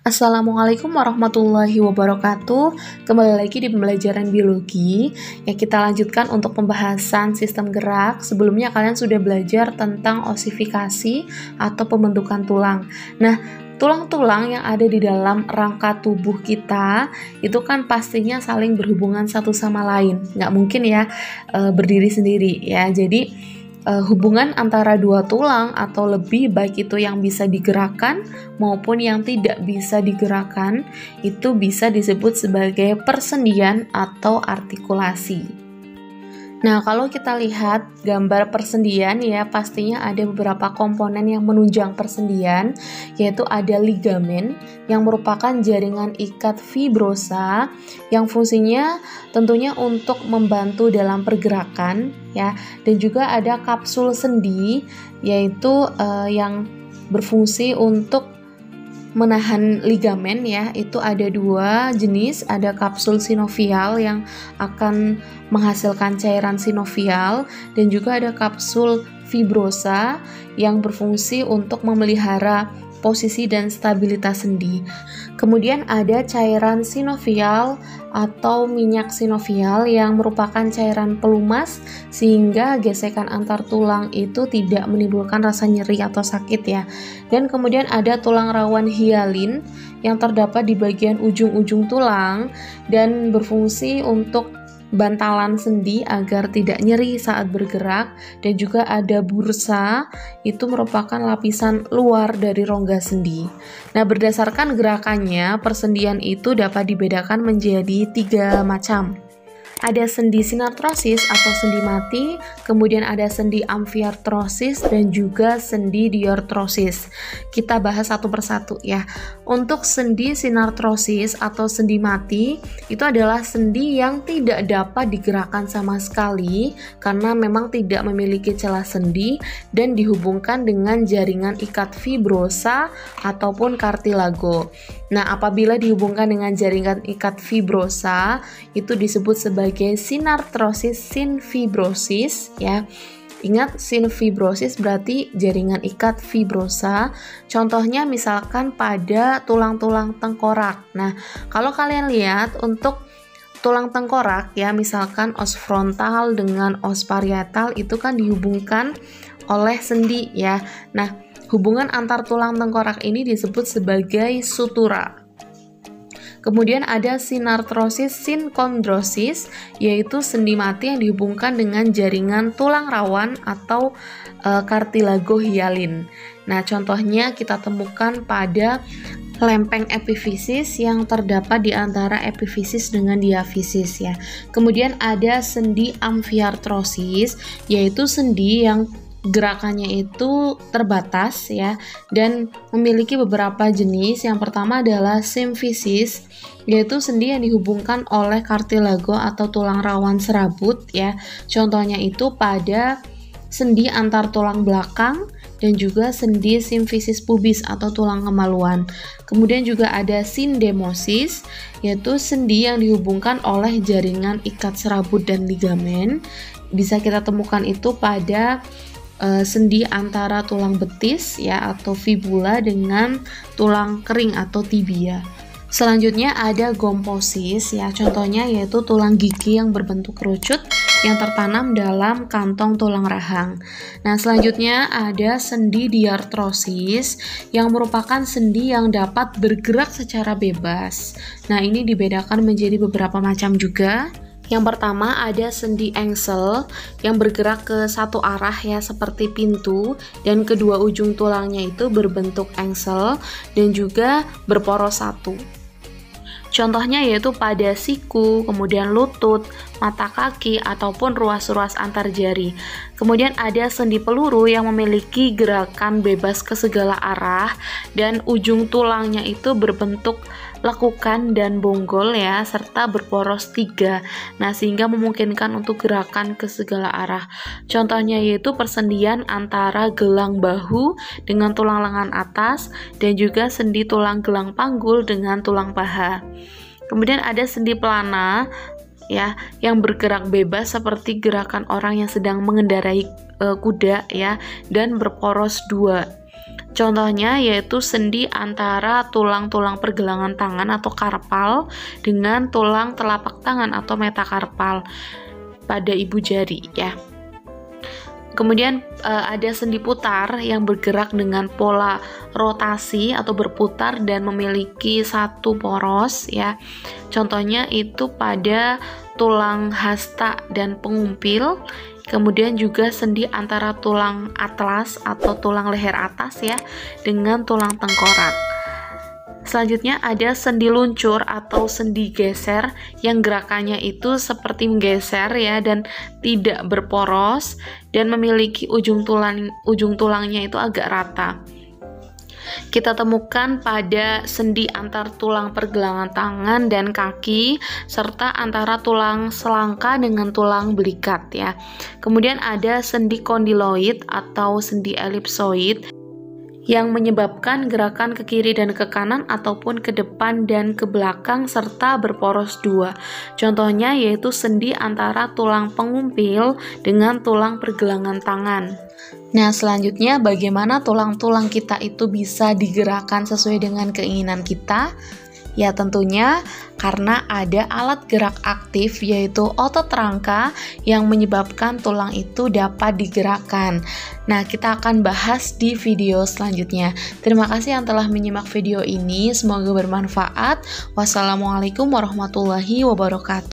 Assalamualaikum warahmatullahi wabarakatuh. Kembali lagi di pembelajaran biologi. Ya, kita lanjutkan untuk pembahasan sistem gerak. Sebelumnya kalian sudah belajar tentang osifikasi atau pembentukan tulang. Nah, tulang-tulang yang ada di dalam rangka tubuh kita itu kan pastinya saling berhubungan satu sama lain. Nggak mungkin ya berdiri sendiri ya. Jadi hubungan antara dua tulang atau lebih, baik itu yang bisa digerakkan maupun yang tidak bisa digerakkan, itu bisa disebut sebagai persendian atau artikulasi. Nah, kalau kita lihat gambar persendian ya, pastinya ada beberapa komponen yang menunjang persendian, yaitu ada ligamen yang merupakan jaringan ikat fibrosa yang fungsinya tentunya untuk membantu dalam pergerakan ya, dan juga ada kapsul sendi yaitu yang berfungsi untuk menahan ligamen ya. Itu ada dua jenis, ada kapsul sinovial yang akan menghasilkan cairan sinovial dan juga ada kapsul fibrosa yang berfungsi untuk memelihara posisi dan stabilitas sendi. Kemudian ada cairan sinovial atau minyak sinovial yang merupakan cairan pelumas sehingga gesekan antar tulang itu tidak menimbulkan rasa nyeri atau sakit ya. Dan kemudian ada tulang rawan hialin yang terdapat di bagian ujung-ujung tulang dan berfungsi untuk bantalan sendi agar tidak nyeri saat bergerak, dan juga ada bursa, itu merupakan lapisan luar dari rongga sendi. Nah, berdasarkan gerakannya, persendian itu dapat dibedakan menjadi 3 macam. Ada sendi sinartrosis atau sendi mati, kemudian ada sendi amfiartrosis dan juga sendi diartrosis. Kita bahas satu persatu ya. Untuk sendi sinartrosis atau sendi mati, itu adalah sendi yang tidak dapat digerakkan sama sekali karena memang tidak memiliki celah sendi dan dihubungkan dengan jaringan ikat fibrosa ataupun kartilago. Nah, apabila dihubungkan dengan jaringan ikat fibrosa, itu disebut sebagai sinartrosis sinfibrosis ya. Ingat, sinfibrosis berarti jaringan ikat fibrosa. Contohnya misalkan pada tulang-tulang tengkorak. Nah, kalau kalian lihat untuk tulang tengkorak ya, misalkan os frontal dengan os parietal itu kan dihubungkan oleh sendi ya. Nah, hubungan antar tulang tengkorak ini disebut sebagai sutura. Kemudian ada sinartrosis sinkondrosis, yaitu sendi mati yang dihubungkan dengan jaringan tulang rawan atau kartilago hialin. Nah, contohnya kita temukan pada lempeng epifisis yang terdapat di antara epifisis dengan diafisis ya. Kemudian ada sendi amfiartrosis, yaitu sendi yang gerakannya itu terbatas ya dan memiliki beberapa jenis. Yang pertama adalah simfisis, yaitu sendi yang dihubungkan oleh kartilago atau tulang rawan serabut ya. Contohnya itu pada sendi antar tulang belakang dan juga sendi simfisis pubis atau tulang kemaluan. Kemudian juga ada sindemosis, yaitu sendi yang dihubungkan oleh jaringan ikat serabut dan ligamen. Bisa kita temukan itu pada sendi antara tulang betis ya atau fibula dengan tulang kering atau tibia. Selanjutnya ada gomposis ya, contohnya yaitu tulang gigi yang berbentuk kerucut yang tertanam dalam kantong tulang rahang. Nah, selanjutnya ada sendi diartrosis yang merupakan sendi yang dapat bergerak secara bebas. Nah, ini dibedakan menjadi beberapa macam juga. Yang pertama ada sendi engsel yang bergerak ke satu arah ya seperti pintu, dan kedua ujung tulangnya itu berbentuk engsel dan juga berporos satu. Contohnya yaitu pada siku, kemudian lutut, mata kaki, ataupun ruas-ruas antar jari. Kemudian ada sendi peluru yang memiliki gerakan bebas ke segala arah dan ujung tulangnya itu berbentuk lekukan dan bonggol ya, serta berporos 3. Nah, sehingga memungkinkan untuk gerakan ke segala arah. Contohnya yaitu persendian antara gelang bahu dengan tulang lengan atas dan juga sendi tulang gelang panggul dengan tulang paha. Kemudian ada sendi pelana ya yang bergerak bebas seperti gerakan orang yang sedang mengendarai kuda ya, dan berporos 2. Contohnya yaitu sendi antara tulang-tulang pergelangan tangan atau karpal dengan tulang telapak tangan atau metakarpal pada ibu jari ya. Kemudian ada sendi putar yang bergerak dengan pola rotasi atau berputar dan memiliki satu poros ya. Contohnya itu pada tulang hasta dan pengumpil. Kemudian juga sendi antara tulang atlas atau tulang leher atas ya dengan tulang tengkorak. Selanjutnya ada sendi luncur atau sendi geser yang gerakannya itu seperti menggeser ya dan tidak berporos dan memiliki ujung tulangnya itu agak rata. Kita temukan pada sendi antar tulang pergelangan tangan dan kaki serta antara tulang selangka dengan tulang belikat ya. Kemudian ada sendi kondiloid atau sendi elipsoid yang menyebabkan gerakan ke kiri dan ke kanan ataupun ke depan dan ke belakang serta berporos dua. Contohnya yaitu sendi antara tulang pengumpil dengan tulang pergelangan tangan. Nah, selanjutnya bagaimana tulang-tulang kita itu bisa digerakkan sesuai dengan keinginan kita? Ya tentunya karena ada alat gerak aktif yaitu otot rangka yang menyebabkan tulang itu dapat digerakkan. Nah, kita akan bahas di video selanjutnya. Terima kasih yang telah menyimak video ini, semoga bermanfaat. Wassalamualaikum warahmatullahi wabarakatuh.